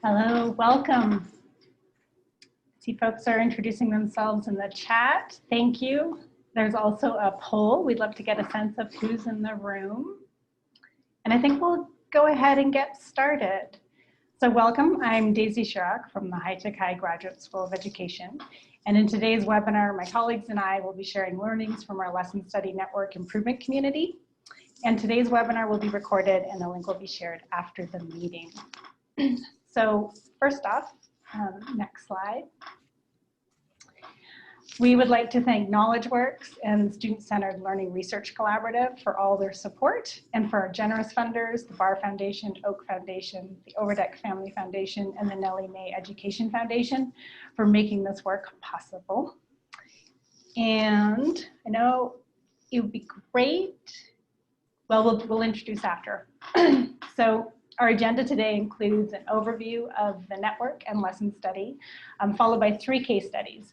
Hello, welcome. See, folks are introducing themselves in the chat. Thank you. There's also a poll. We'd love to get a sense of who's in the room. And I think we'll go ahead and get started. So welcome, I'm Daisy Chirac from the High Tech High Graduate School of Education. And in today's webinar, my colleagues and I will be sharing learnings from our Lesson Study Network Improvement Community. And today's webinar will be recorded and the link will be shared after the meeting. So first off, next slide. We would like to thank KnowledgeWorks and Student-Centered Learning Research Collaborative for all their support, and for our generous funders, the Barr Foundation, Oak Foundation, the Overdeck Family Foundation, and the Nellie Mae Education Foundation for making this work possible. And I know it would be great, well, we'll introduce after. So our agenda today includes an overview of the network and lesson study, followed by 3 case studies.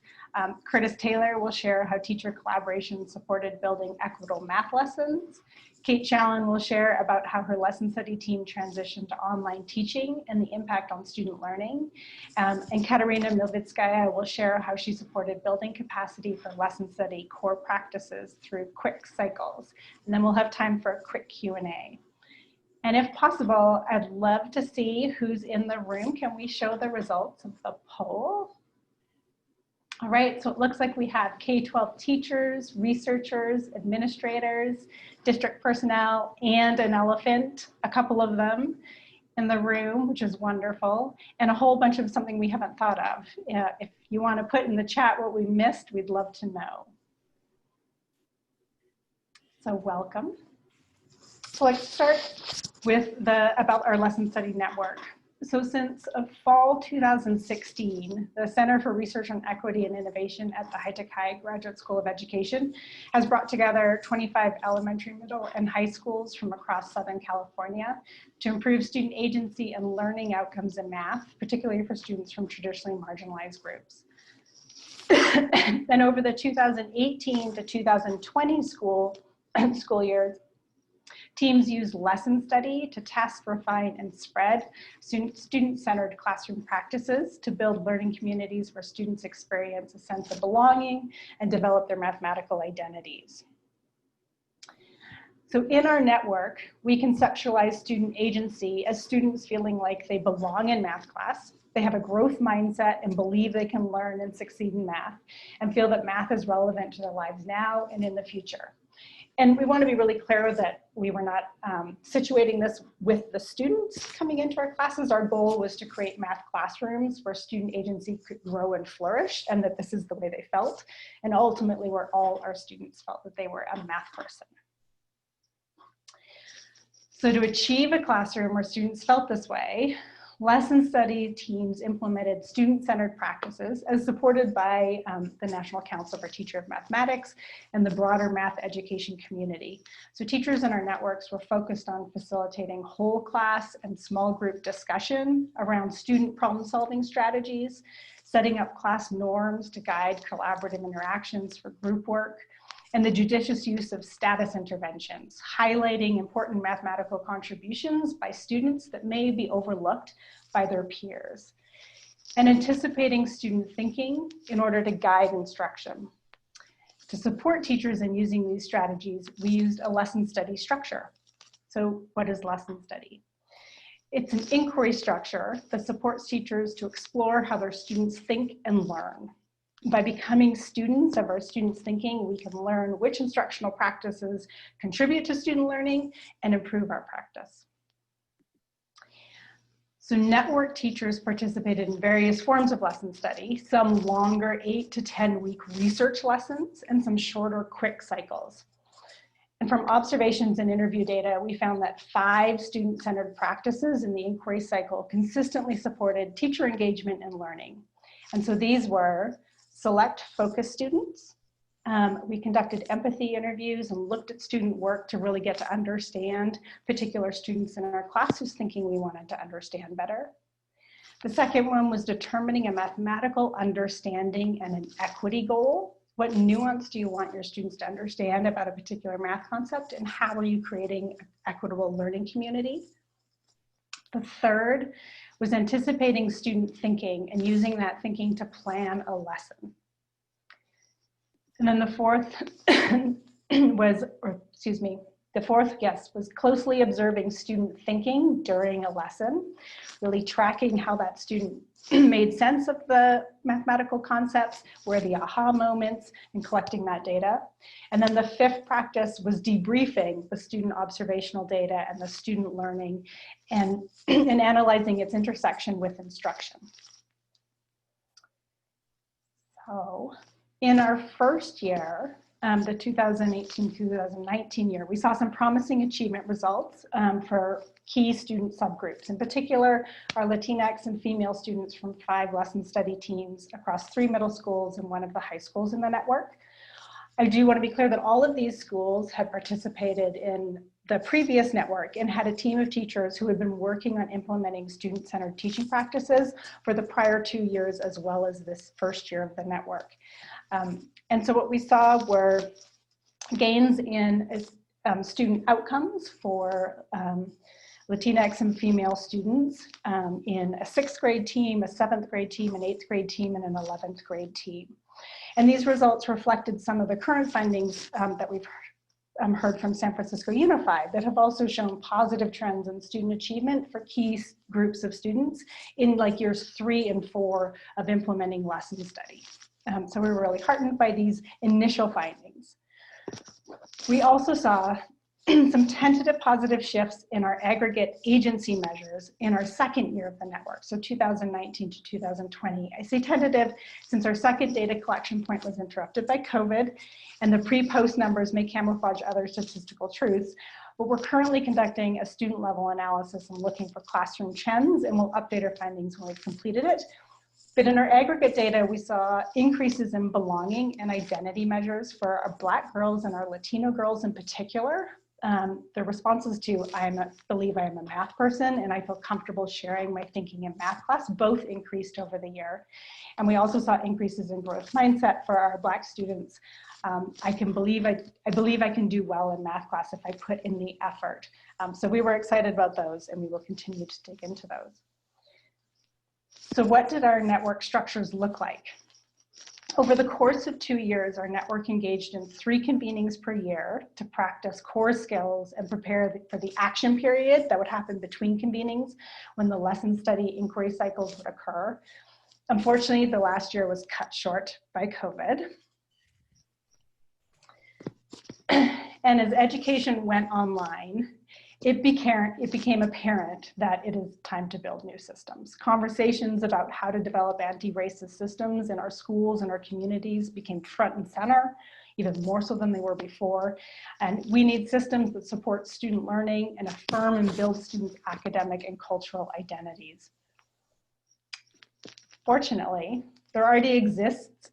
Curtis Taylor will share how teacher collaboration supported building equitable math lessons. Kate Challen will share about how her lesson study team transitioned to online teaching and the impact on student learning. And Katarina Novitskaya will share how she supported building capacity for lesson study core practices through quick cycles. And then we'll have time for a quick Q&A. And if possible, I'd love to see who's in the room. Can we show the results of the poll? All right, so it looks like we have K-12 teachers, researchers, administrators, district personnel, and an elephant, a couple of them in the room, which is wonderful, and a whole bunch of something we haven't thought of. If you want to put in the chat what we missed, we'd love to know. So welcome. So let's start with about our lesson study network. So since fall 2016, the Center for Research on Equity and Innovation at the High Tech High Graduate School of Education has brought together 25 elementary, middle, and high schools from across Southern California to improve student agency and learning outcomes in math, particularly for students from traditionally marginalized groups. Then over the 2018 to 2020 school years, teams use lesson study to test, refine, and spread student-centered classroom practices to build learning communities where students experience a sense of belonging and develop their mathematical identities. So in our network, we conceptualize student agency as students feeling like they belong in math class, they have a growth mindset and believe they can learn and succeed in math, and feel that math is relevant to their lives now and in the future. And we want to be really clear that we were not situating this with the students coming into our classes. Our goal was to create math classrooms where student agency could grow and flourish, and that this is the way they felt, and ultimately where all our students felt that they were a math person. So to achieve a classroom where students felt this way, lesson study teams implemented student-centered practices as supported by the National Council for Teacher of Mathematics and the broader math education community. So teachers in our networks were focused on facilitating whole class and small group discussion around student problem-solving strategies, setting up class norms to guide collaborative interactions for group work, and the judicious use of status interventions, highlighting important mathematical contributions by students that may be overlooked by their peers, and anticipating student thinking in order to guide instruction. To support teachers in using these strategies, we used a lesson study structure. So what is lesson study? It's an inquiry structure that supports teachers to explore how their students think and learn. By becoming students of our students' thinking, we can learn which instructional practices contribute to student learning and improve our practice. So network teachers participated in various forms of lesson study, some longer 8 to 10 week research lessons and some shorter quick cycles. And from observations and interview data, we found that 5 student-centered practices in the inquiry cycle consistently supported teacher engagement and learning. And so these were: select focus students. We conducted empathy interviews and looked at student work to really get to understand particular students in our class whose thinking we wanted to understand better. The second one was determining a mathematical understanding and an equity goal. What nuance do you want your students to understand about a particular math concept, and how are you creating an equitable learning community? The third was anticipating student thinking and using that thinking to plan a lesson. And then the fourth was closely observing student thinking during a lesson, really tracking how that student made sense of the mathematical concepts, where the aha moments, and collecting that data. And then the fifth practice was debriefing the student observational data and the student learning and analyzing its intersection with instruction. So in our first year, the 2018-2019 year, we saw some promising achievement results for key student subgroups. In particular, our Latinx and female students from 5 lesson study teams across 3 middle schools and 1 of the high schools in the network. I do want to be clear that all of these schools had participated in the previous network and had a team of teachers who had been working on implementing student-centered teaching practices for the prior 2 years, as well as this first year of the network. And so what we saw were gains in student outcomes for Latinx and female students in a 6th grade team, a 7th grade team, an 8th grade team, and an 11th grade team. And these results reflected some of the current findings that we've heard from San Francisco Unified that have also shown positive trends in student achievement for key groups of students in like years 3 and 4 of implementing lesson study. So we were really heartened by these initial findings. We also saw some tentative positive shifts in our aggregate agency measures in our second year of the network, so 2019 to 2020. I say tentative since our second data collection point was interrupted by COVID, and the pre-post numbers may camouflage other statistical truths, but we're currently conducting a student level analysis and looking for classroom trends, and we'll update our findings when we've completed it. But in our aggregate data, we saw increases in belonging and identity measures for our Black girls and our Latino girls in particular. The responses to believe I am a math person and I feel comfortable sharing my thinking in math class both increased over the year. And we also saw increases in growth mindset for our Black students. I believe I can do well in math class if I put in the effort. So we were excited about those, and we will continue to dig into those. So what did our network structures look like? Over the course of 2 years, our network engaged in 3 convenings per year to practice core skills and prepare for the action period that would happen between convenings when the lesson study inquiry cycles would occur. Unfortunately, the last year was cut short by COVID. And as education went online, it became apparent that it is time to build new systems. Conversations about how to develop anti-racist systems in our schools and our communities became front and center, even more so than they were before. And we need systems that support student learning and affirm and build students' academic and cultural identities. Fortunately, there already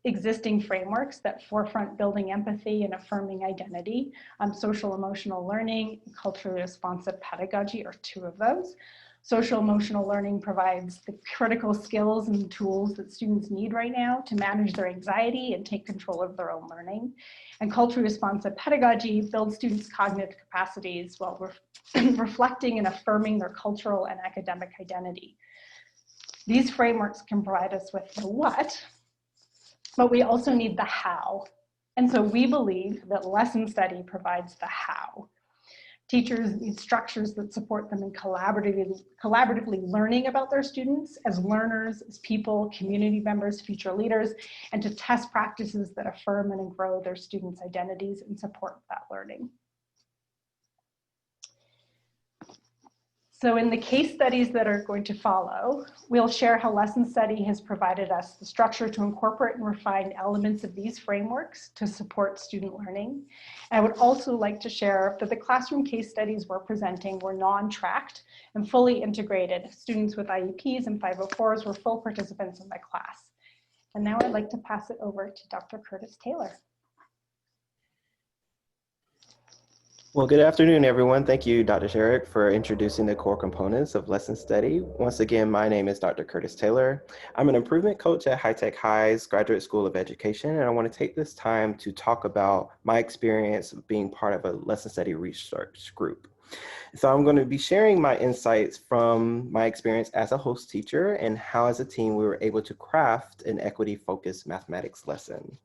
existing frameworks that forefront building empathy and affirming identity. Social emotional learning and culturally responsive pedagogy are 2 of those. Social emotional learning provides the critical skills and tools that students need right now to manage their anxiety and take control of their own learning. And culturally responsive pedagogy builds students' cognitive capacities while reflecting and affirming their cultural and academic identity. These frameworks can provide us with the what, but we also need the how. And so we believe that lesson study provides the how. Teachers need structures that support them in collaboratively learning about their students as learners, as people, community members, future leaders, and to test practices that affirm and grow their students' identities and support that learning. So in the case studies that are going to follow, we'll share how lesson study has provided us the structure to incorporate and refine elements of these frameworks to support student learning. And I would also like to share that the classroom case studies we're presenting were non-tracked and fully integrated. Students with IEPs and 504s were full participants in the class. And now I'd like to pass it over to Dr. Curtis Taylor. Well, good afternoon, everyone. Thank you, Dr. Sherrick, for introducing the core components of lesson study. Once again, my name is Dr. Curtis Taylor. I'm an improvement coach at High Tech High's Graduate School of Education, and I want to take this time to talk about my experience of being part of a lesson study research group. So I'm going to be sharing my insights from my experience as a host teacher and how as a team we were able to craft an equity-focused mathematics lesson.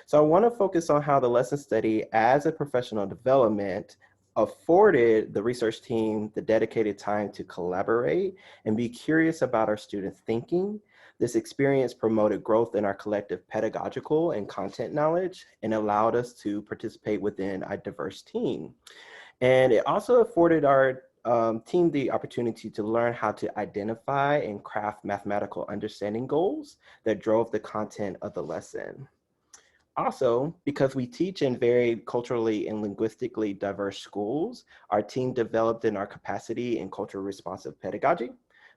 So I want to focus on how the lesson study as a professional development afforded the research team the dedicated time to collaborate and be curious about our students' thinking. This experience promoted growth in our collective pedagogical and content knowledge and allowed us to participate within a diverse team. And it also afforded our team the opportunity to learn how to identify and craft mathematical understanding goals that drove the content of the lesson. Also, because we teach in very culturally and linguistically diverse schools, our team developed in our capacity in cultural responsive pedagogy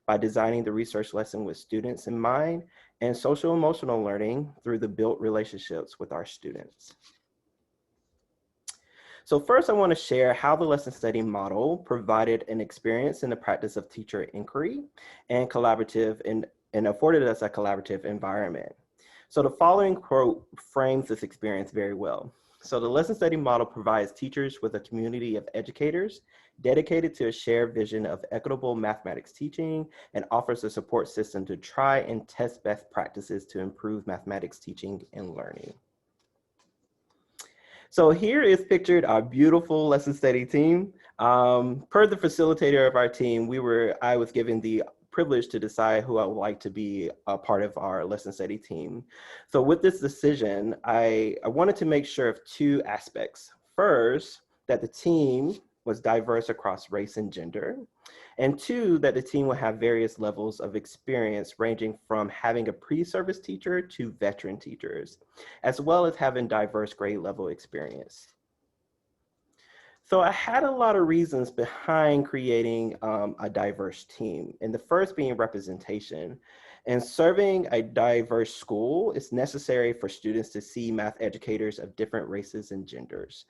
by designing the research lesson with students in mind and social emotional learning through the built relationships with our students. So first, I want to share how the lesson study model provided an experience in the practice of teacher inquiry and and afforded us a collaborative environment. So the following quote frames this experience very well. So the lesson study model provides teachers with a community of educators dedicated to a shared vision of equitable mathematics teaching and offers a support system to try and test best practices to improve mathematics teaching and learning. So here is pictured our beautiful lesson study team. Per the facilitator of our team, I was given the privilege to decide who I would like to be a part of our lesson study team. So with this decision, I wanted to make sure of two aspects. First, that the team was diverse across race and gender. And two, that the team will have various levels of experience ranging from having a pre-service teacher to veteran teachers, as well as having diverse grade level experience. So I had a lot of reasons behind creating a diverse team, and the first being representation. And serving a diverse school is necessary for students to see math educators of different races and genders.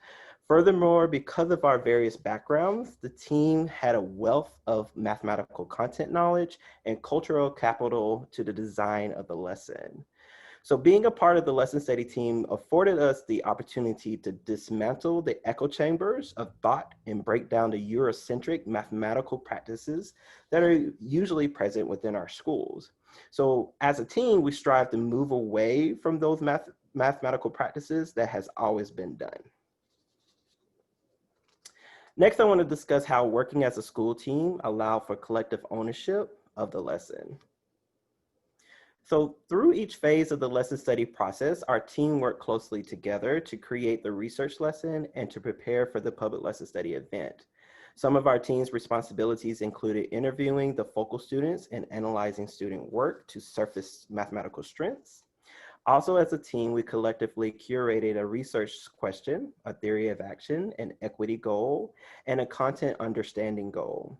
Furthermore, because of our various backgrounds, the team had a wealth of mathematical content knowledge and cultural capital to the design of the lesson. So being a part of the lesson study team afforded us the opportunity to dismantle the echo chambers of thought and break down the Eurocentric mathematical practices that are usually present within our schools. So as a team, we strive to move away from those mathematical practices that has always been done. Next, I want to discuss how working as a school team allowed for collective ownership of the lesson. So through each phase of the lesson study process, our team worked closely together to create the research lesson and to prepare for the public lesson study event. Some of our team's responsibilities included interviewing the focal students and analyzing student work to surface mathematical strengths. Also, as a team, we collectively curated a research question, a theory of action, an equity goal, and a content understanding goal.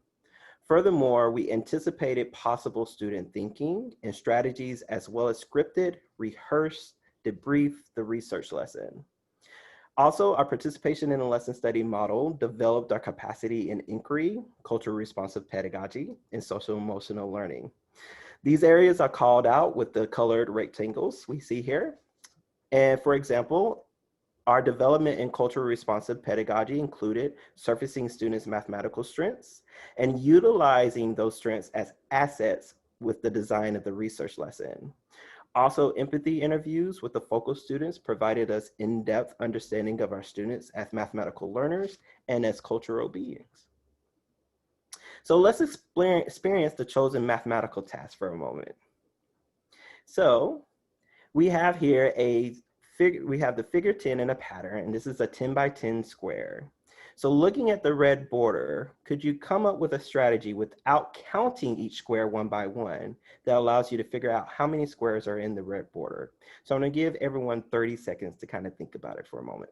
Furthermore, we anticipated possible student thinking and strategies, as well as scripted, rehearsed, debrief the research lesson. Also, our participation in the lesson study model developed our capacity in inquiry, cultural responsive pedagogy, and social emotional learning. These areas are called out with the colored rectangles we see here. And for example, our development in culturally responsive pedagogy included surfacing students' mathematical strengths and utilizing those strengths as assets with the design of the research lesson. Also, empathy interviews with the focal students provided us in-depth understanding of our students as mathematical learners and as cultural beings. So let's experience the chosen mathematical task for a moment. So we have here we have the figure 10 in a pattern, and this is a 10 by 10 square. So looking at the red border, could you come up with a strategy without counting each square one by one that allows you to figure out how many squares are in the red border? So I'm gonna give everyone 30 seconds to kind of think about it for a moment.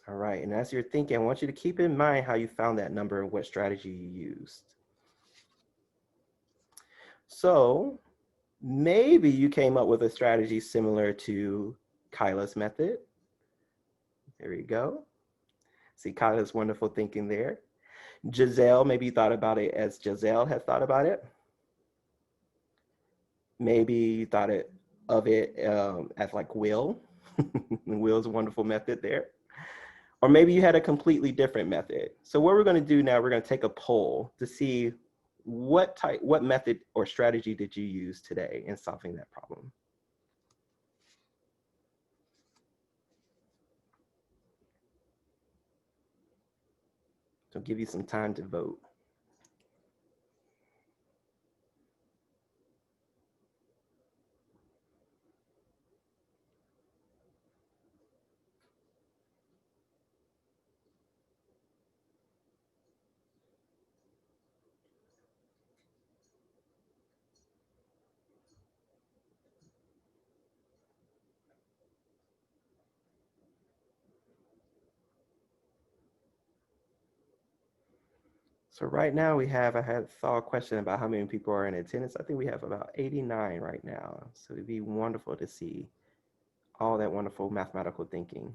All right, and as you're thinking, I want you to keep in mind how you found that number and what strategy you used. So maybe you came up with a strategy similar to Kyla's method. There you go. See Kyla's wonderful thinking there. Giselle, maybe you thought about it as Giselle has thought about it. maybe you thought of it as like will. Will's a wonderful method there. Or maybe you had a completely different method. So what we're going to do now, we're going to take a poll to see what method or strategy did you use today in solving that problem. So I'll give you some time to vote. So right now I saw a question about how many people are in attendance. I think we have about 89 right now. So it'd be wonderful to see all that wonderful mathematical thinking.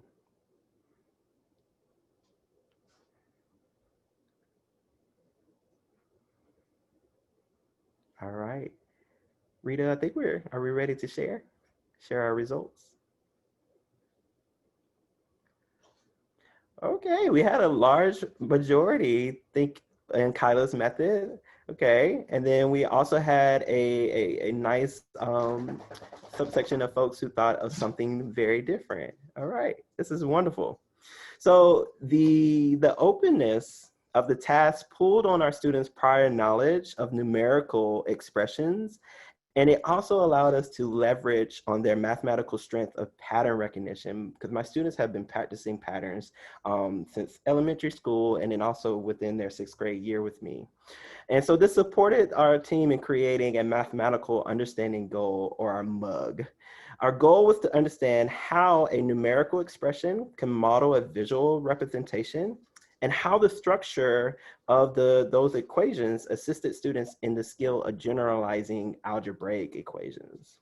All right. Rita, I think are we ready to share our results? Okay, we had a large majority think in Kyla's method. Okay, and then we also had a nice subsection of folks who thought of something very different. All right, this is wonderful. So the openness of the task pulled on our students' prior knowledge of numerical expressions, and it also allowed us to leverage on their mathematical strength of pattern recognition, because my students have been practicing patterns since elementary school and then also within their 6th grade year with me. And so this supported our team in creating a mathematical understanding goal, or our MUG. Our goal was to understand how a numerical expression can model a visual representation and how the structure of those equations assisted students in the skill of generalizing algebraic equations.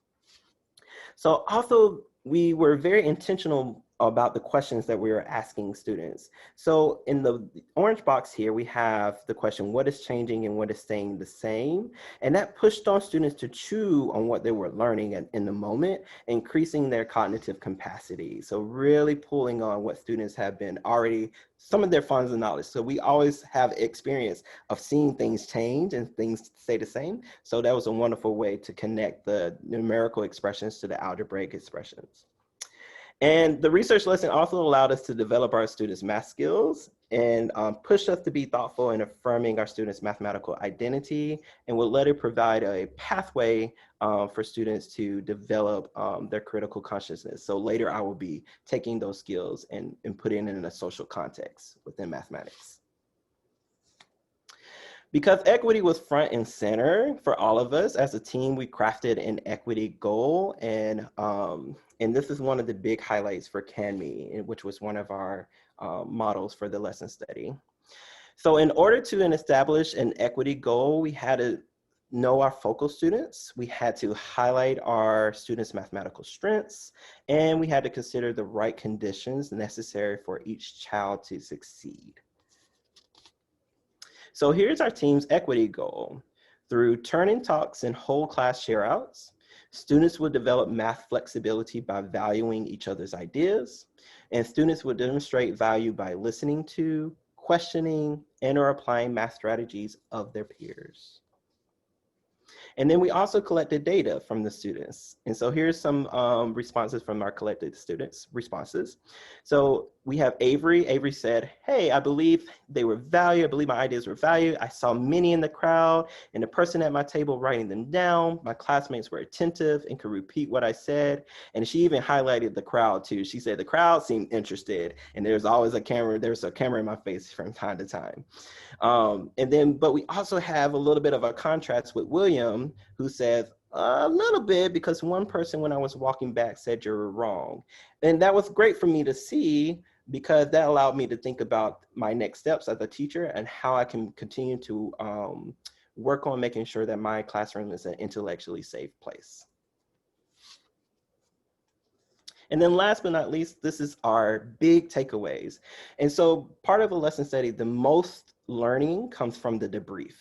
So also, we were very intentional about the questions that we were asking students. So in the orange box here, we have the question, what is changing and what is staying the same? And that pushed on students to chew on what they were learning in the moment, increasing their cognitive capacity. So really pulling on what students have been already, some of their funds of knowledge. So we always have experience of seeing things change and things stay the same. So that was a wonderful way to connect the numerical expressions to the algebraic expressions. And the research lesson also allowed us to develop our students' math skills and push us to be thoughtful in affirming our students' mathematical identity, and will later provide a pathway for students to develop their critical consciousness. So later I will be taking those skills and putting it in a social context within mathematics. Because equity was front and center for all of us as a team, we crafted an equity goal, and this is one of the big highlights for CanMe, which was one of our models for the lesson study. So in order to establish an equity goal, we had to know our focal students, we had to highlight our students' mathematical strengths, and we had to consider the right conditions necessary for each child to succeed. So here's our team's equity goal. Through turn-in talks and whole class share-outs, students will develop math flexibility by valuing each other's ideas, and students will demonstrate value by listening to, questioning, and/or applying math strategies of their peers. And then we also collected data from the students. And so here's some responses from our collected students' responses. So we have Avery. Avery said, hey, I believe they were valued. I believe my ideas were valued. I saw many in the crowd and the person at my table writing them down. My classmates were attentive and could repeat what I said. And she even highlighted the crowd too. She said the crowd seemed interested, and there's always a camera. There's a camera in my face from time to time. But we also have a little bit of a contrast with William, who says a little bit, because one person when I was walking back said you're wrong. And that was great for me to see, because that allowed me to think about my next steps as a teacher and how I can continue to work on making sure that my classroom is an intellectually safe place. And then last but not least, this is our big takeaways. And so part of a lesson study, the most learning comes from the debrief.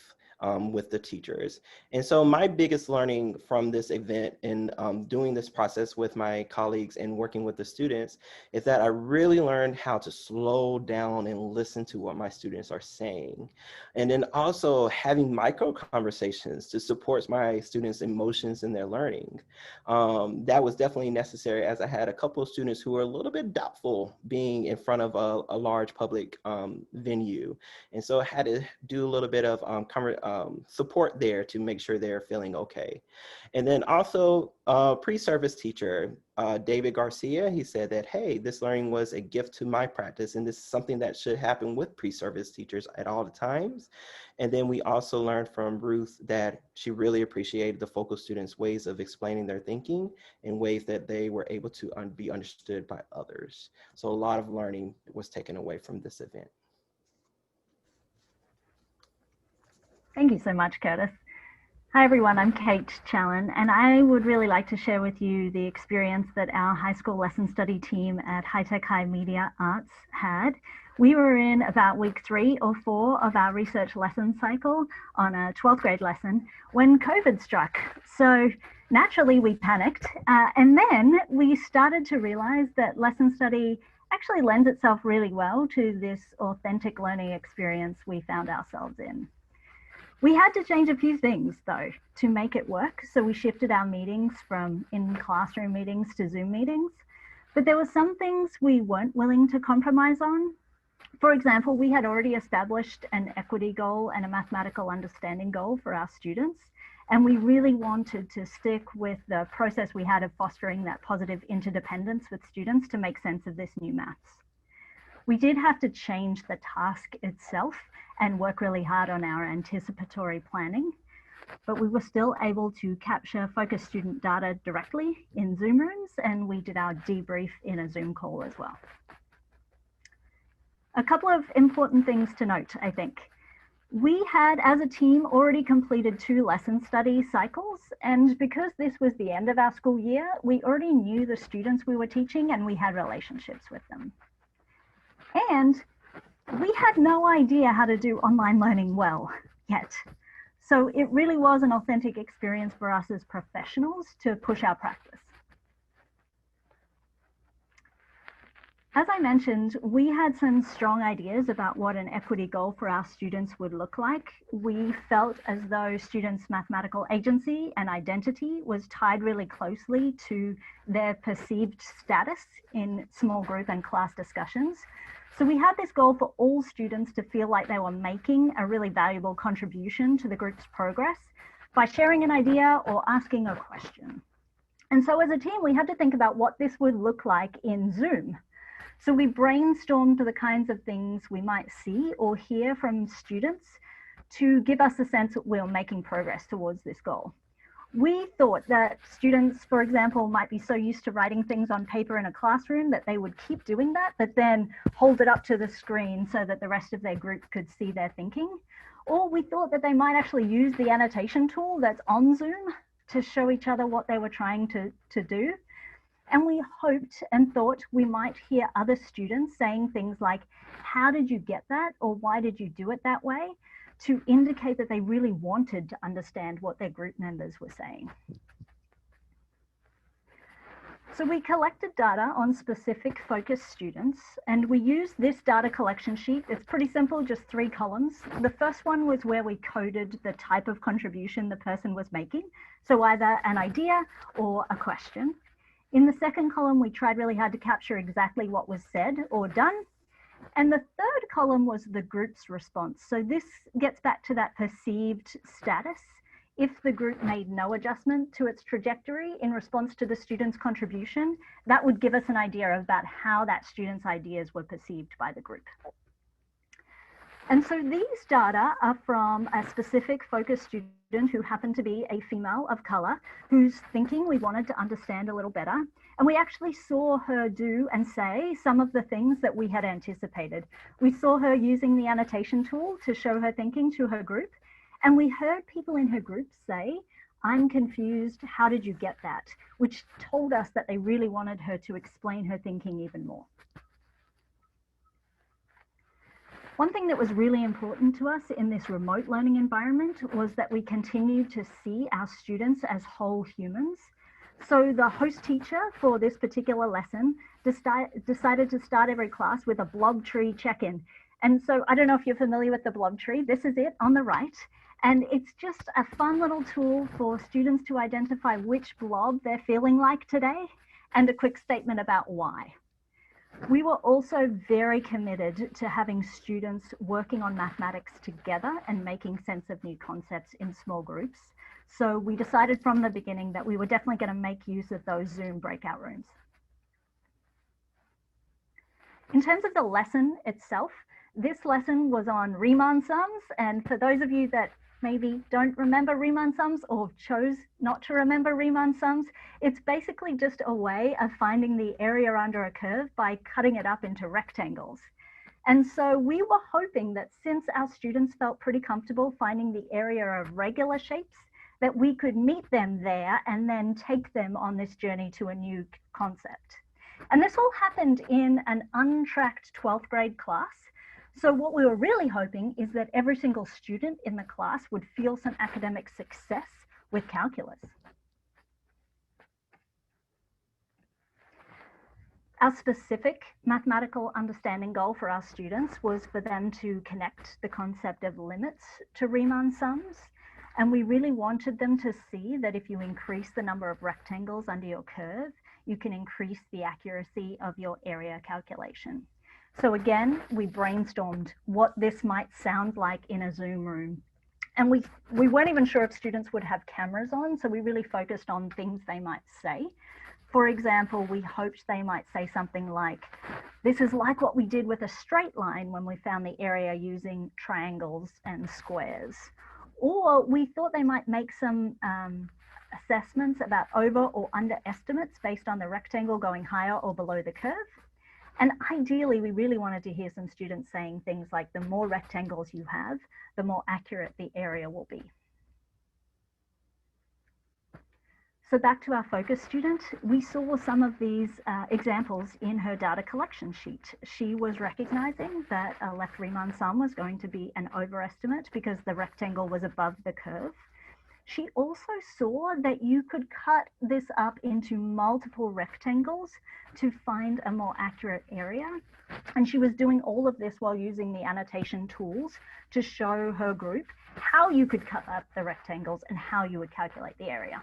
with the teachers. And so my biggest learning from this event and doing this process with my colleagues and working with the students is that I really learned how to slow down and listen to what my students are saying. And then also having micro conversations to support my students' emotions in their learning. That was definitely necessary, as I had a couple of students who were a little bit doubtful being in front of a large public venue. And so I had to do a little bit of support there to make sure they're feeling okay. And then also pre-service teacher, David Garcia, he said that, hey, this learning was a gift to my practice, and this is something that should happen with pre-service teachers at all the times. And then we also learned from Ruth that she really appreciated the focal students' ways of explaining their thinking in ways that they were able to be understood by others. So a lot of learning was taken away from this event. Thank you so much, Curtis. Hi everyone, I'm Kate Challen, and I would really like to share with you the experience that our high school lesson study team at High Tech High Media Arts had. We were in about week 3 or 4 of our research lesson cycle on a 12th grade lesson when COVID struck. So naturally we panicked, and then we started to realize that lesson study actually lends itself really well to this authentic learning experience we found ourselves in. We had to change a few things though to make it work. So we shifted our meetings from in-classroom meetings to Zoom meetings, but there were some things we weren't willing to compromise on. For example, we had already established an equity goal and a mathematical understanding goal for our students. And we really wanted to stick with the process we had of fostering that positive interdependence with students to make sense of this new maths. We did have to change the task itself and work really hard on our anticipatory planning, but we were still able to capture focus student data directly in Zoom rooms, and we did our debrief in a Zoom call as well. A couple of important things to note, I think. We had, as a team, already completed 2 lesson study cycles, and because this was the end of our school year, we already knew the students we were teaching and we had relationships with them. And we had no idea how to do online learning well yet. So it really was an authentic experience for us as professionals to push our practice. As I mentioned, we had some strong ideas about what an equity goal for our students would look like. We felt as though students' mathematical agency and identity was tied really closely to their perceived status in small group and class discussions. So we had this goal for all students to feel like they were making a really valuable contribution to the group's progress by sharing an idea or asking a question. And so as a team, we had to think about what this would look like in Zoom. So we brainstormed the kinds of things we might see or hear from students to give us a sense that we're making progress towards this goal. We thought that students, for example, might be so used to writing things on paper in a classroom that they would keep doing that, but then hold it up to the screen so that the rest of their group could see their thinking. Or we thought that they might actually use the annotation tool that's on Zoom to show each other what they were trying to do. And we hoped and thought we might hear other students saying things like, how did you get that? Or why did you do it that way? To indicate that they really wanted to understand what their group members were saying. So we collected data on specific focus students, and we used this data collection sheet. It's pretty simple, just 3 columns. The first one was where we coded the type of contribution the person was making, so either an idea or a question. In the second column, we tried really hard to capture exactly what was said or done. And the third column was the group's response. So this gets back to that perceived status. If the group made no adjustment to its trajectory in response to the student's contribution, that would give us an idea about how that student's ideas were perceived by the group. And so these data are from a specific focus student who happened to be a female of color, whose thinking we wanted to understand a little better. And we actually saw her do and say some of the things that we had anticipated. We saw her using the annotation tool to show her thinking to her group. And we heard people in her group say, "I'm confused, how did you get that?" Which told us that they really wanted her to explain her thinking even more. One thing that was really important to us in this remote learning environment was that we continued to see our students as whole humans. So the host teacher for this particular lesson decided to start every class with a blob tree check-in. And so I don't know if you're familiar with the blob tree. This is it on the right. And it's just a fun little tool for students to identify which blob they're feeling like today and a quick statement about why. We were also very committed to having students working on mathematics together and making sense of new concepts in small groups. So we decided from the beginning that we were definitely going to make use of those Zoom breakout rooms. In terms of the lesson itself, this lesson was on Riemann sums. And for those of you that maybe don't remember Riemann sums or chose not to remember Riemann sums, it's basically just a way of finding the area under a curve by cutting it up into rectangles. And so we were hoping that since our students felt pretty comfortable finding the area of regular shapes, that we could meet them there and then take them on this journey to a new concept. And this all happened in an untracked 12th grade class. So what we were really hoping is that every single student in the class would feel some academic success with calculus. Our specific mathematical understanding goal for our students was for them to connect the concept of limits to Riemann sums. And we really wanted them to see that if you increase the number of rectangles under your curve, you can increase the accuracy of your area calculation. So again, we brainstormed what this might sound like in a Zoom room. And we weren't even sure if students would have cameras on, so we really focused on things they might say. For example, we hoped they might say something like, this is like what we did with a straight line when we found the area using triangles and squares. Or we thought they might make some assessments about over or underestimates based on the rectangle going higher or below the curve. And ideally, we really wanted to hear some students saying things like, the more rectangles you have, the more accurate the area will be. So back to our focus student, we saw some of these examples in her data collection sheet. She was recognizing that a left Riemann sum was going to be an overestimate because the rectangle was above the curve. She also saw that you could cut this up into multiple rectangles to find a more accurate area. And she was doing all of this while using the annotation tools to show her group how you could cut up the rectangles and how you would calculate the area.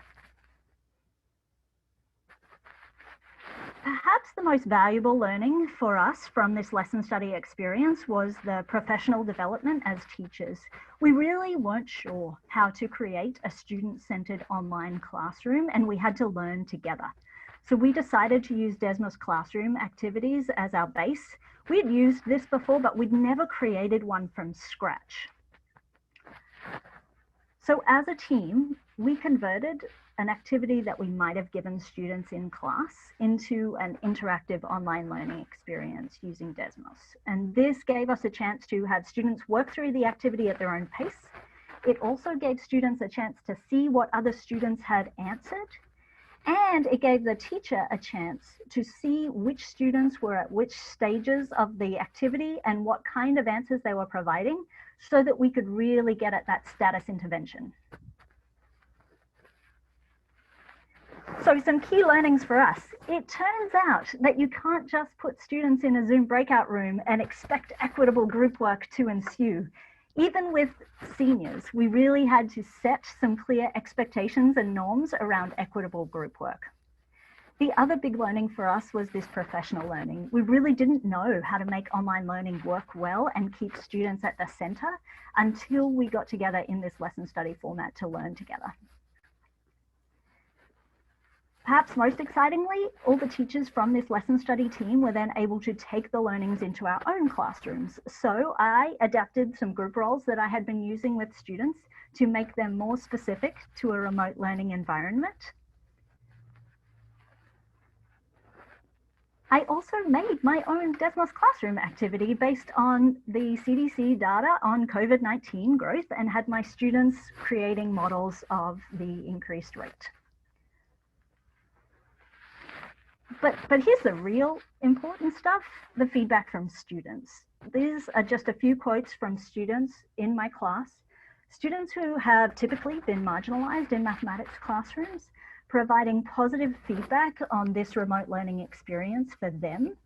Perhaps the most valuable learning for us from this lesson study experience was the professional development as teachers. We really weren't sure how to create a student-centered online classroom, and we had to learn together. So we decided to use Desmos classroom activities as our base. We had used this before, but we'd never created one from scratch. So as a team, we converted an activity that we might have given students in class into an interactive online learning experience using Desmos. And this gave us a chance to have students work through the activity at their own pace. It also gave students a chance to see what other students had answered. And it gave the teacher a chance to see which students were at which stages of the activity and what kind of answers they were providing so that we could really get at that status intervention. So some key learnings for us. It turns out that you can't just put students in a Zoom breakout room and expect equitable group work to ensue. Even with seniors, we really had to set some clear expectations and norms around equitable group work. The other big learning for us was this professional learning. We really didn't know how to make online learning work well and keep students at the center until we got together in this lesson study format to learn together. Perhaps most excitingly, all the teachers from this lesson study team were then able to take the learnings into our own classrooms. So I adapted some group roles that I had been using with students to make them more specific to a remote learning environment. I also made my own Desmos classroom activity based on the CDC data on COVID-19 growth and had my students creating models of the increased rate. But here's the real important stuff, the feedback from students. these are just a few quotes from students in my class, students who have typically been marginalized in mathematics classrooms, providing positive feedback on this remote learning experience for them.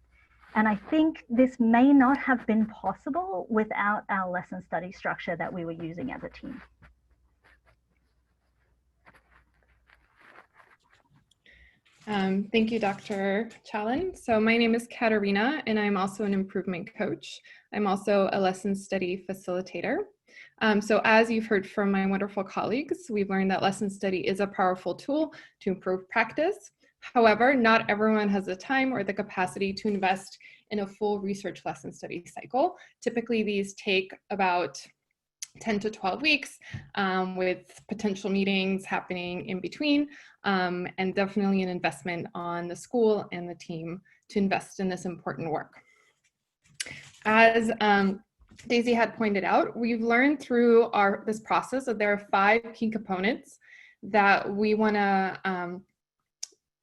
And I think this may not have been possible without our lesson study structure that we were using as a team. Thank you, Dr. Challen. So my name is Katarina, and I'm also an improvement coach. I'm also a lesson study facilitator. So as you've heard from my wonderful colleagues, we've learned that lesson study is a powerful tool to improve practice. However, not everyone has the time or the capacity to invest in a full research lesson study cycle. Typically, these take about 10 to 12 weeks with potential meetings happening in between, and definitely an investment on the school and the team to invest in this important work. As Daisy had pointed out, we've learned through this process that there are 5 key components that we want to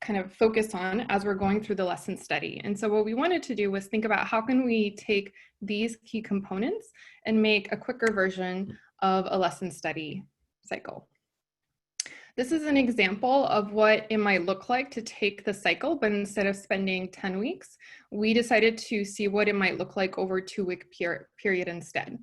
kind of focus on as we're going through the lesson study. And so what we wanted to do was think about how can we take these key components and make a quicker version of a lesson study cycle. This is an example of what it might look like to take the cycle, but instead of spending 10 weeks, we decided to see what it might look like over a 2-week period instead.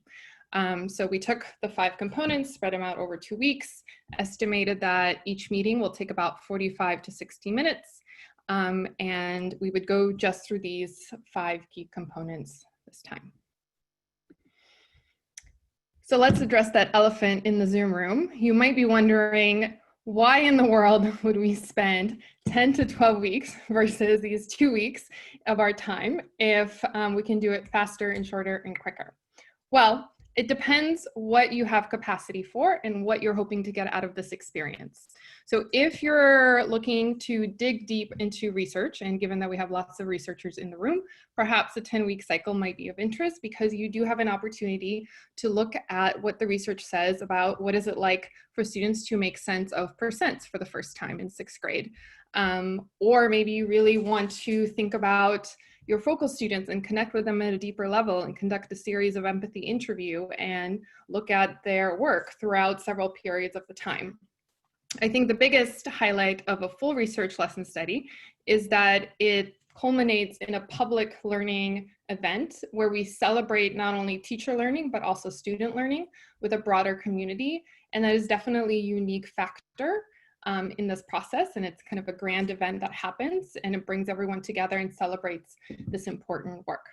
So we took the 5 components, spread them out over 2 weeks, estimated that each meeting will take about 45 to 60 minutes, and we would go just through these 5 key components this time. So let's address that elephant in the Zoom room. You might be wondering, why in the world would we spend 10 to 12 weeks versus these 2 weeks of our time if we can do it faster and shorter and quicker? Well, it depends what you have capacity for and what you're hoping to get out of this experience. So if you're looking to dig deep into research, and given that we have lots of researchers in the room, perhaps a 10-week cycle might be of interest because you do have an opportunity to look at what the research says about what is it like for students to make sense of percents for the first time in 6th grade. Or maybe you really want to think about your focal students and connect with them at a deeper level and conduct a series of empathy interview and look at their work throughout several periods of the time. I think the biggest highlight of a full research lesson study is that it culminates in a public learning event where we celebrate not only teacher learning, but also student learning with a broader community. And that is definitely a unique factor in this process, and it's kind of a grand event that happens and it brings everyone together and celebrates this important work.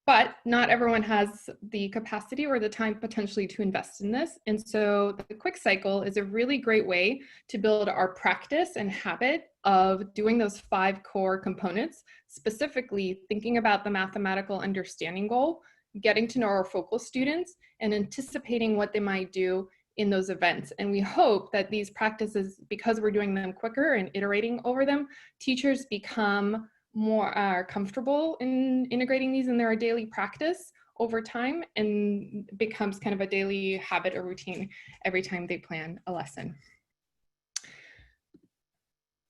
But not everyone has the capacity or the time potentially to invest in this, and so the quick cycle is a really great way to build our practice and habit of doing those 5 core components, specifically thinking about the mathematical understanding goal, getting to know our focal students, and anticipating what they might do in those events. And we hope that these practices, because we're doing them quicker and iterating over them, teachers become more comfortable in integrating these in their daily practice over time and becomes kind of a daily habit or routine every time they plan a lesson.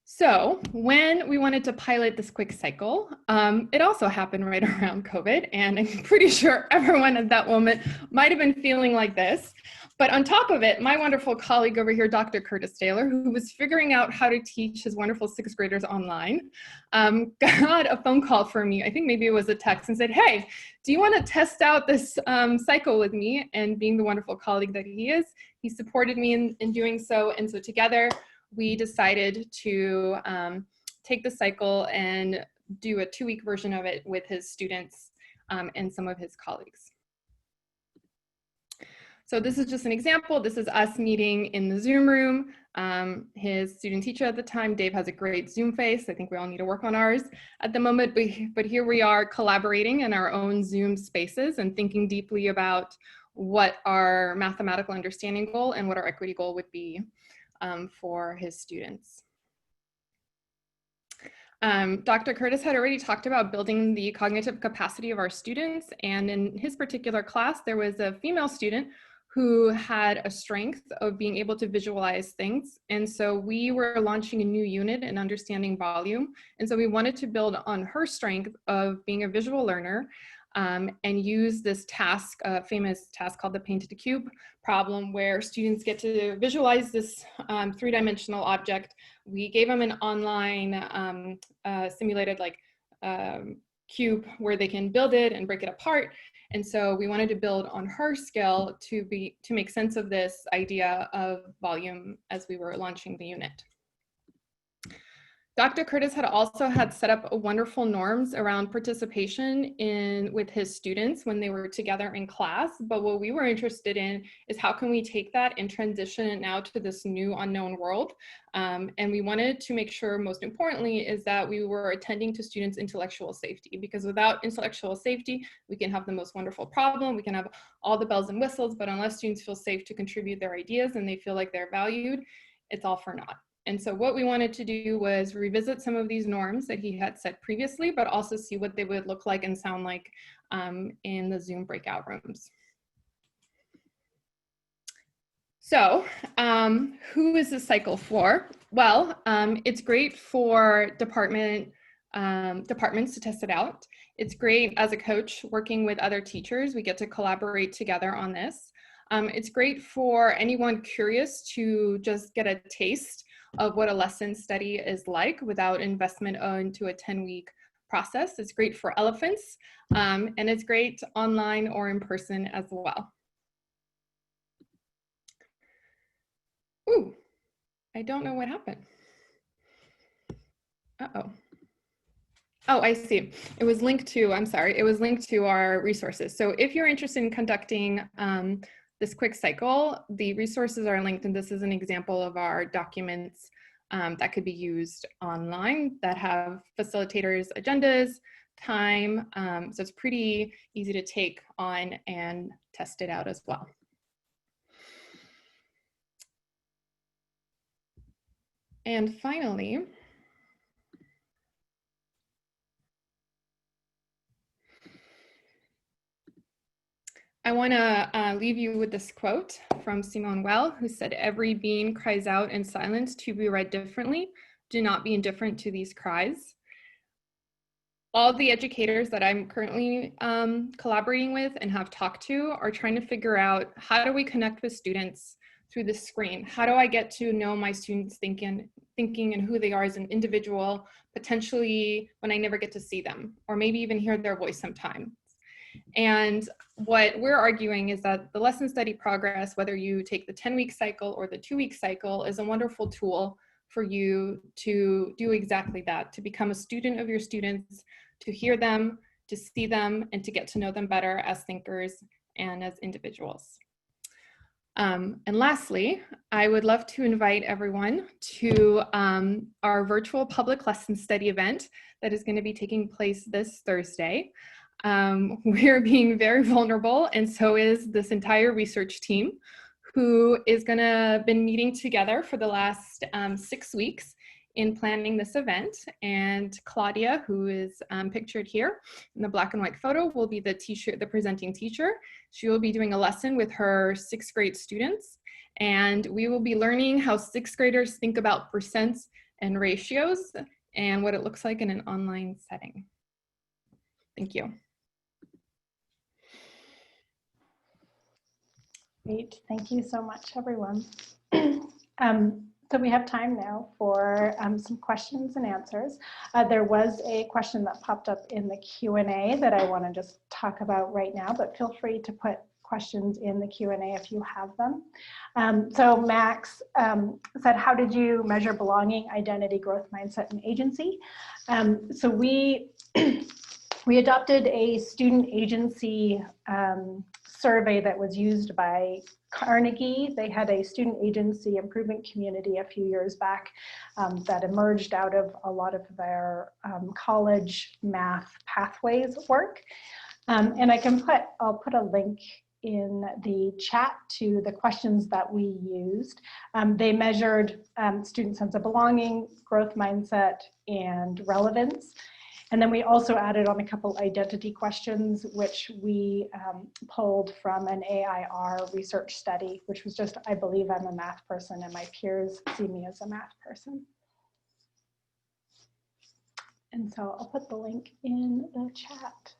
So when we wanted to pilot this quick cycle, it also happened right around COVID, and I'm pretty sure everyone at that moment might have been feeling like this. But on top of it, my wonderful colleague over here, Dr. Curtis Taylor, who was figuring out how to teach his wonderful 6th graders online, got a phone call from me. I think maybe it was a text, and said, hey, do you want to test out this cycle with me? And being the wonderful colleague that he is, he supported me in doing so. And so together, we decided to take the cycle and do a 2-week version of it with his students and some of his colleagues. So this is just an example. This is us meeting in the Zoom room. His student teacher at the time, Dave, has a great Zoom face. I think we all need to work on ours at the moment, but here we are collaborating in our own Zoom spaces and thinking deeply about what our mathematical understanding goal and what our equity goal would be for his students. Dr. Curtis had already talked about building the cognitive capacity of our students, and in his particular class, there was a female student who had a strength of being able to visualize things. And so we were launching a new unit in understanding volume. And so we wanted to build on her strength of being a visual learner and use this task, a famous task called the painted cube problem, where students get to visualize this three-dimensional object. We gave them an online simulated cube where they can build it and break it apart. And so we wanted to build on her skill to make sense of this idea of volume as we were launching the unit. Dr. Curtis had also set up wonderful norms around participation with his students when they were together in class. But what we were interested in is how can we take that and transition it now to this new unknown world. And we wanted to make sure, most importantly, is that we were attending to students' intellectual safety, because without intellectual safety, we can have the most wonderful problem, we can have all the bells and whistles, but unless students feel safe to contribute their ideas and they feel like they're valued, it's all for naught. And so what we wanted to do was revisit some of these norms that he had set previously, but also see what they would look like and sound like in the Zoom breakout rooms. So who is this cycle for? Well, it's great for departments to test it out. It's great as a coach working with other teachers. We get to collaborate together on this. It's great for anyone curious to just get a taste of what a lesson study is like without investment into a 10-week process. It's great for elephants, and it's great online or in person as well. Ooh, I don't know what happened. Uh-oh. Oh, I see. It was linked to, I'm sorry, it was linked to our resources. So if you're interested in conducting this quick cycle, the resources are linked, and this is an example of our documents that could be used online that have facilitators' agendas, time, so it's pretty easy to take on and test it out as well. And finally, I want to leave you with this quote from Simone Weil, who said, "Every being cries out in silence to be read differently. Do not be indifferent to these cries." All the educators that I'm currently collaborating with and have talked to are trying to figure out, how do we connect with students through the screen? How do I get to know my students' thinking and who they are as an individual, potentially when I never get to see them, or maybe even hear their voice sometimes? And what we're arguing is that the lesson study progress, whether you take the 10-week cycle or the 2-week cycle, is a wonderful tool for you to do exactly that, to become a student of your students, to hear them, to see them, and to get to know them better as thinkers and as individuals. And lastly, I would love to invite everyone to our virtual public lesson study event that is going to be taking place this Thursday. We're being very vulnerable, and so is this entire research team, who is going to been meeting together for the last 6 weeks in planning this event. And Claudia, who is pictured here in the black and white photo, will be the presenting teacher. She will be doing a lesson with her 6th grade students, and we will be learning how 6th graders think about percents and ratios and what it looks like in an online setting. Thank you. Great, thank you so much, everyone. So we have time now for some questions and answers. There was a question that popped up in the Q&A that I want to just talk about right now, but feel free to put questions in the Q&A if you have them. So Max said, how did you measure belonging, identity, growth mindset, and agency? So we adopted a student agency survey that was used by Carnegie. They had a student agency improvement community a few years back that emerged out of a lot of their college math pathways work. And I'll put a link in the chat to the questions that we used. They measured student sense of belonging, growth mindset, and relevance. And then we also added on a couple identity questions, which we pulled from an AIR research study, which was just, I believe I'm a math person and my peers see me as a math person. And so I'll put the link in the chat.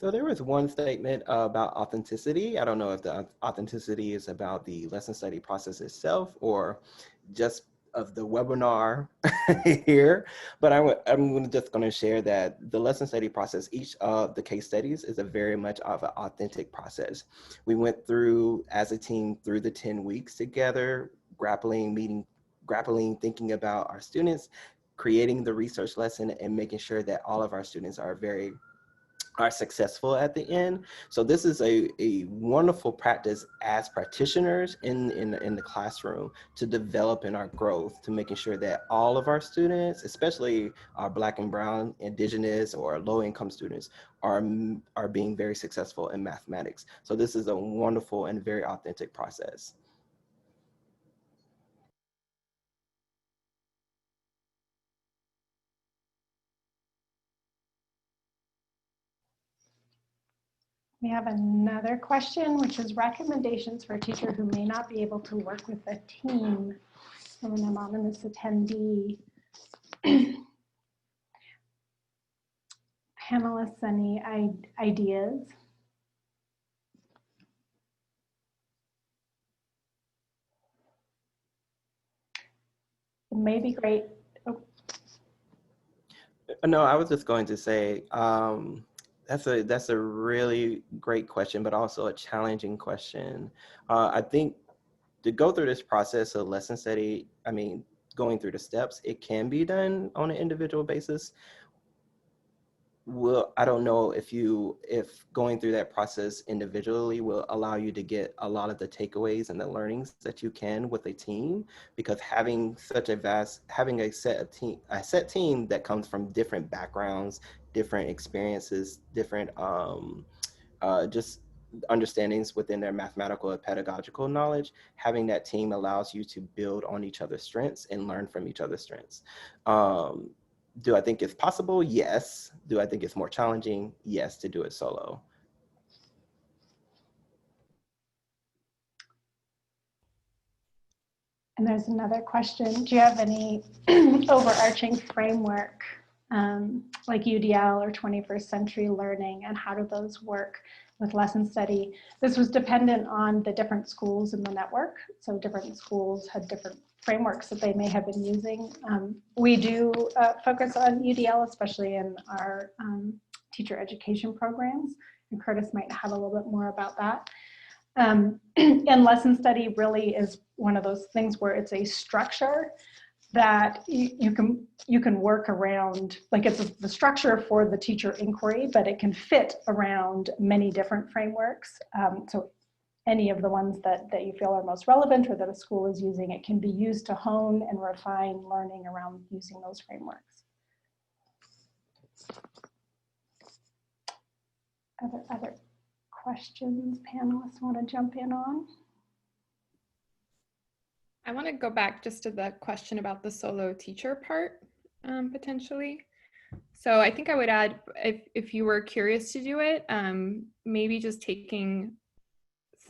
So there was one statement about authenticity. I don't know if the authenticity is about the lesson study process itself or just of the webinar here, but I'm just going to share that the lesson study process, each of the case studies is a very much of an authentic process. We went through as a team through the 10 weeks together, grappling, thinking about our students, creating the research lesson and making sure that all of our students are successful at the end. So this is a wonderful practice as practitioners in the classroom to develop in our growth, to making sure that all of our students, especially our Black and Brown, Indigenous, or low-income students, are being very successful in mathematics. So this is a wonderful and very authentic process. We have another question, which is recommendations for a teacher who may not be able to work with a team from an anonymous attendee. Panelists, any ideas? It may be great. Oh. No, I was just going to say, that's a really great question, but also a challenging question. I think to go through this process of lesson study, going through the steps, it can be done on an individual basis. Well, I don't know if going through that process individually will allow you to get a lot of the takeaways and the learnings that you can with a team, because having a set team that comes from different backgrounds, different experiences, different just understandings within their mathematical and pedagogical knowledge, having that team allows you to build on each other's strengths and learn from each other's strengths. Do I think it's possible? Yes. Do I think it's more challenging? Yes, to do it solo. And there's another question. Do you have any overarching framework like UDL or 21st century learning, and how do those work with lesson study? This was dependent on the different schools in the network. So different schools had different frameworks that they may have been using. We do focus on UDL, especially in our teacher education programs, and Curtis might have a little bit more about that. And lesson study really is one of those things where it's a structure that you can work around. Like, it's the structure for the teacher inquiry, but it can fit around many different frameworks. So any of the ones that you feel are most relevant or that a school is using, it can be used to hone and refine learning around using those frameworks. Other questions panelists want to jump in on? I want to go back just to the question about the solo teacher part, potentially. So I think I would add, if you were curious to do it, maybe just taking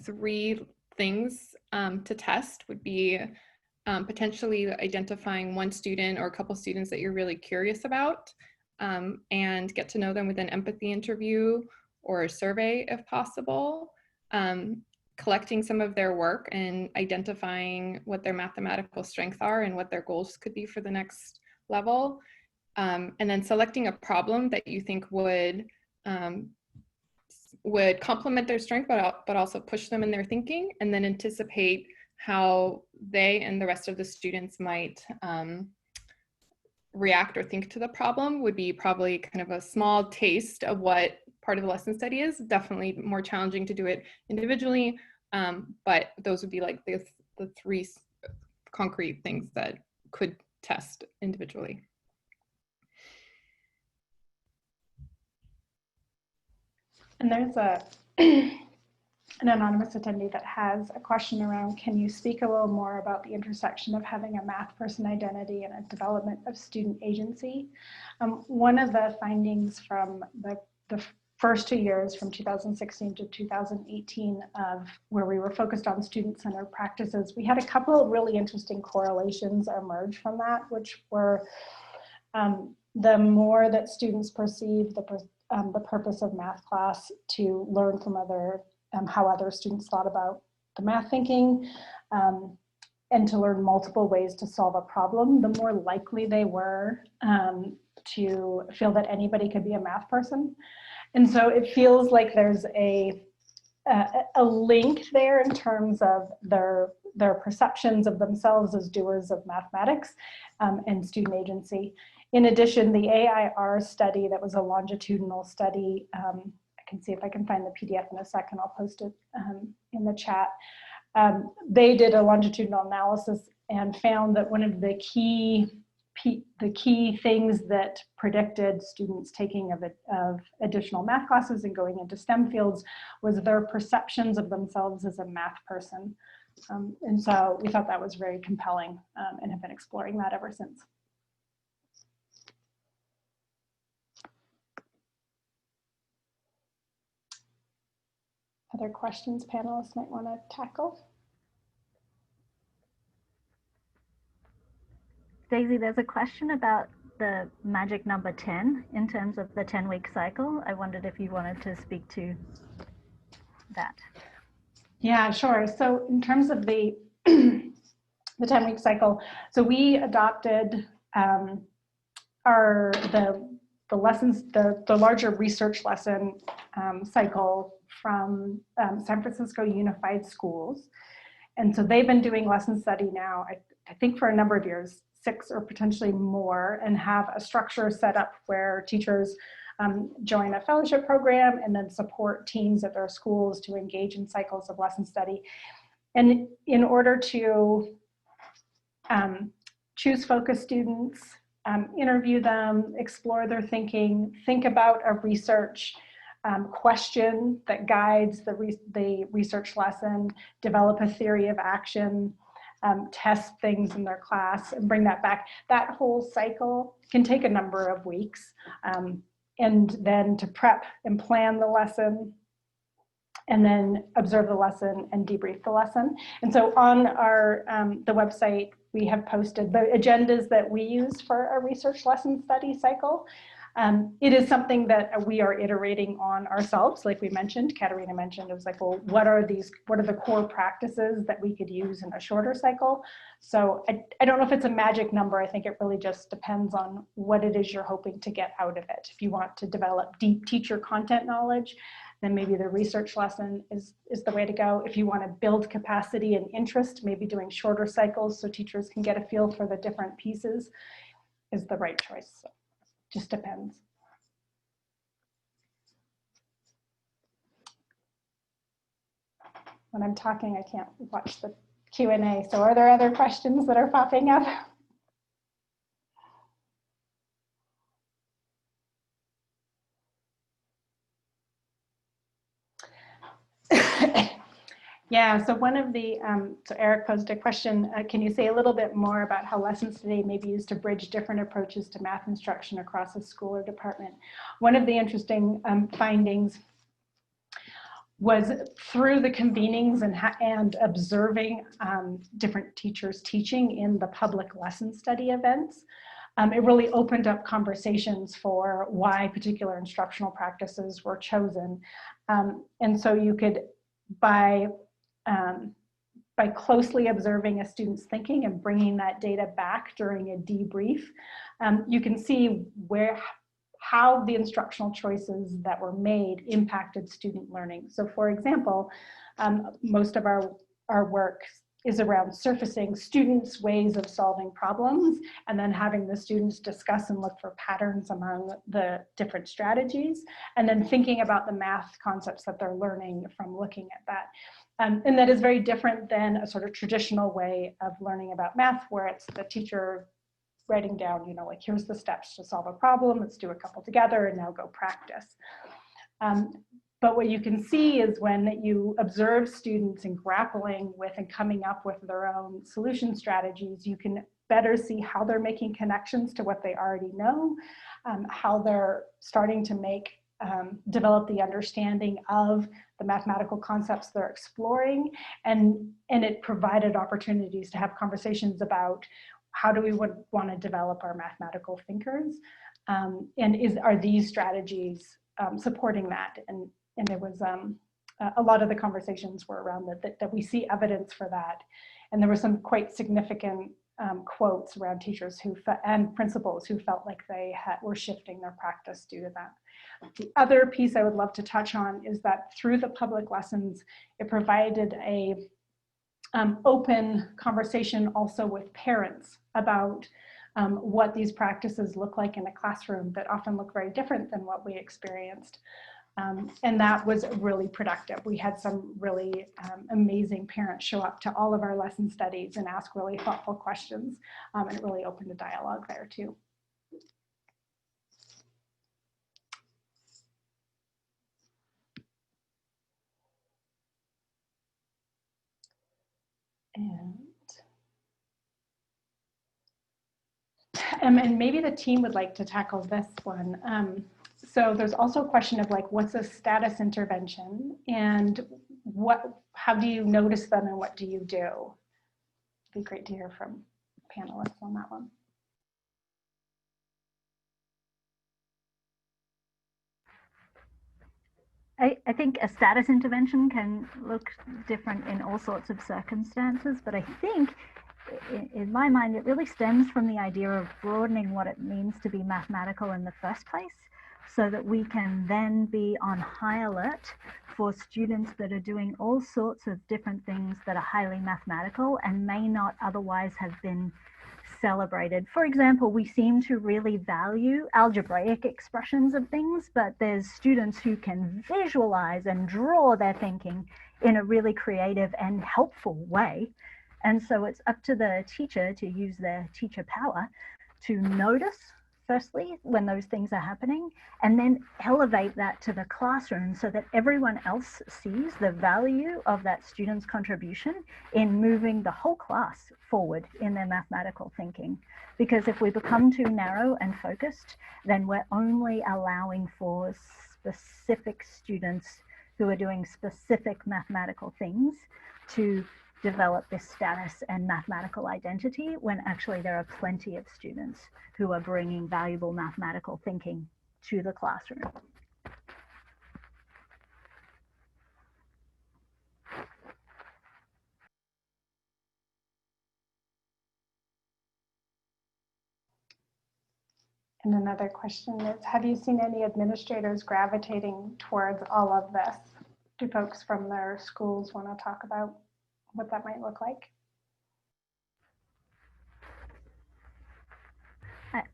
3 things to test would be potentially identifying one student or a couple students that you're really curious about, and get to know them with an empathy interview or a survey if possible, collecting some of their work and identifying what their mathematical strengths are and what their goals could be for the next level, and then selecting a problem that you think would complement their strength, but also push them in their thinking, and then anticipate how they and the rest of the students might react or think to the problem. Would be probably kind of a small taste of what part of the lesson study is. Definitely more challenging to do it individually, but those would be like the 3 concrete things that could test individually. And there's an anonymous attendee that has a question around, can you speak a little more about the intersection of having a math person identity and a development of student agency? One of the findings from the first 2 years, from 2016 to 2018, of where we were focused on student-centered practices, we had a couple of really interesting correlations emerge from that, which were the more that students perceive the purpose of math class to learn from how other students thought about the math thinking, and to learn multiple ways to solve a problem, the more likely they were to feel that anybody could be a math person. And so it feels like there's a link there in terms of their perceptions of themselves as doers of mathematics and student agency. In addition, the AIR study, that was a longitudinal study, I can see if I can find the PDF in a second, I'll post it in the chat. They did a longitudinal analysis and found that one of the key things that predicted students taking of additional math classes and going into STEM fields was their perceptions of themselves as a math person. And so we thought that was very compelling and have been exploring that ever since. Other questions panelists might want to tackle? Daisy, there's a question about the magic number 10 in terms of the 10-week cycle. I wondered if you wanted to speak to that. Yeah, sure. So in terms of the 10-week cycle, so we adopted the lessons, the larger research lesson cycle from San Francisco Unified Schools. And so they've been doing lesson study now, I think for a number of years, 6 or potentially more, and have a structure set up where teachers join a fellowship program and then support teams at their schools to engage in cycles of lesson study. And in order to choose focus students, interview them, explore their thinking, think about a research question that guides the research lesson, develop a theory of action, test things in their class and bring that back. That whole cycle can take a number of weeks. And then to prep and plan the lesson, and then observe the lesson and debrief the lesson. And so on our the website, we have posted the agendas that we use for our research lesson study cycle. It is something that we are iterating on ourselves. Like we mentioned, Katarina mentioned, it was like, well, what are the core practices that we could use in a shorter cycle? So I don't know if it's a magic number. I think it really just depends on what it is you're hoping to get out of it. If you want to develop deep teacher content knowledge, then maybe the research lesson is the way to go. If you want to build capacity and interest, maybe doing shorter cycles so teachers can get a feel for the different pieces is the right choice. So just depends. When I'm talking, I can't watch the Q&A. So are there other questions that are popping up? Yeah, so one of the, so Eric posed a question, can you say a little bit more about how lessons today may be used to bridge different approaches to math instruction across a school or department? One of the interesting findings was through the convenings and observing different teachers teaching in the public lesson study events, it really opened up conversations for why particular instructional practices were chosen. And so you could, by closely observing a student's thinking and bringing that data back during a debrief, you can see how the instructional choices that were made impacted student learning. So for example, most of our work is around surfacing students' ways of solving problems and then having the students discuss and look for patterns among the different strategies, and then thinking about the math concepts that they're learning from looking at that. And that is very different than a sort of traditional way of learning about math, where it's the teacher writing down, you know, like, here's the steps to solve a problem, let's do a couple together and now go practice. But what you can see is when you observe students and grappling with and coming up with their own solution strategies, you can better see how they're making connections to what they already know, how they're starting to develop the understanding of the mathematical concepts they're exploring, and it provided opportunities to have conversations about how do we want to develop our mathematical thinkers, and are these strategies supporting that. And there was a lot of the conversations were around that we see evidence for that. And there were some quite significant quotes around teachers and principals who felt like they were shifting their practice due to that. The other piece I would love to touch on is that through the public lessons, it provided a open conversation also with parents about what these practices look like in a classroom that often look very different than what we experienced. And that was really productive. We had some really amazing parents show up to all of our lesson studies and ask really thoughtful questions, and it really opened a dialogue there too. And maybe the team would like to tackle this one. So there's also a question of like, what's a status intervention and how do you notice them and what do you do? It'd be great to hear from panelists on that one. I think a status intervention can look different in all sorts of circumstances, but I think in my mind, it really stems from the idea of broadening what it means to be mathematical in the first place, so that we can then be on high alert for students that are doing all sorts of different things that are highly mathematical and may not otherwise have been celebrated. For example, we seem to really value algebraic expressions of things, but there's students who can visualize and draw their thinking in a really creative and helpful way. And so it's up to the teacher to use their teacher power to notice, firstly, when those things are happening, and then elevate that to the classroom so that everyone else sees the value of that student's contribution in moving the whole class forward in their mathematical thinking. Because if we become too narrow and focused, then we're only allowing for specific students who are doing specific mathematical things to develop this status and mathematical identity, when actually there are plenty of students who are bringing valuable mathematical thinking to the classroom. And another question is, have you seen any administrators gravitating towards all of this? Do folks from their schools want to talk about what that might look like?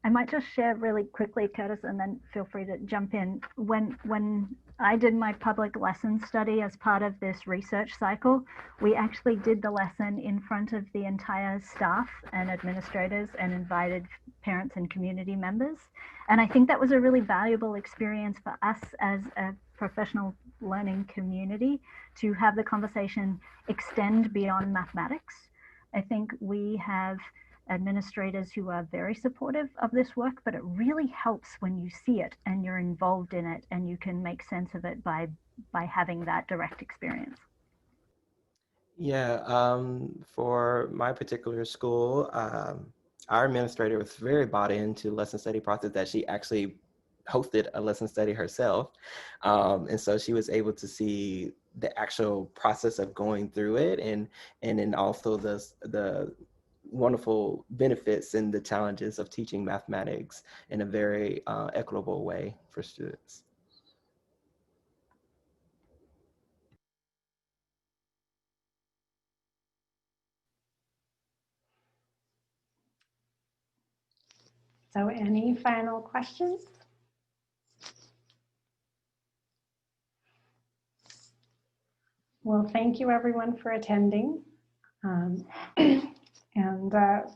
I might just share really quickly, Curtis, and then feel free to jump in. When I did my public lesson study as part of this research cycle, we actually did the lesson in front of the entire staff and administrators and invited parents and community members. And I think that was a really valuable experience for us as a professional learning community to have the conversation extend beyond mathematics. I think we have administrators who are very supportive of this work, but it really helps when you see it and you're involved in it and you can make sense of it by having that direct experience. Yeah, for my particular school, our administrator was very bought into lesson study process that she actually hosted a lesson study herself. And so she was able to see the actual process of going through it and then also the wonderful benefits and the challenges of teaching mathematics in a very equitable way for students. So any final questions? Well, thank you everyone for attending. And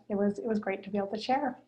it was great to be able to share.